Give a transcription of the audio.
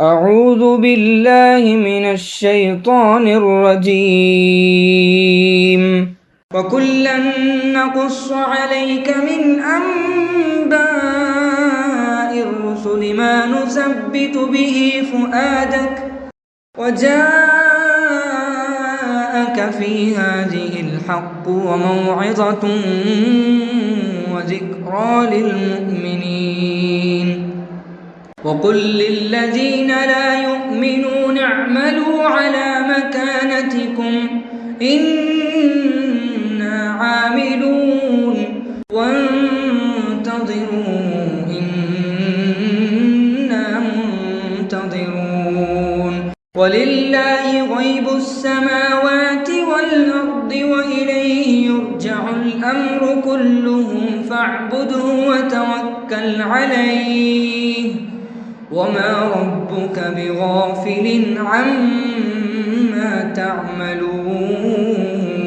أعوذ بالله من الشيطان الرجيم. وكلا نقص عليك من أنباء الرسل ما نثبت به فؤادك وجاءك في هذه الحق وموعظة وذكرى للمؤمنين. وقل للذين لا يؤمنون اعملوا على مكانتكم إنا عاملون وانتظروا إنا منتظرون. ولله غيب السماوات والأرض وإليه يرجع الأمر كله فاعبده وتوكل عليه وما ربك بغافل عما تعملون.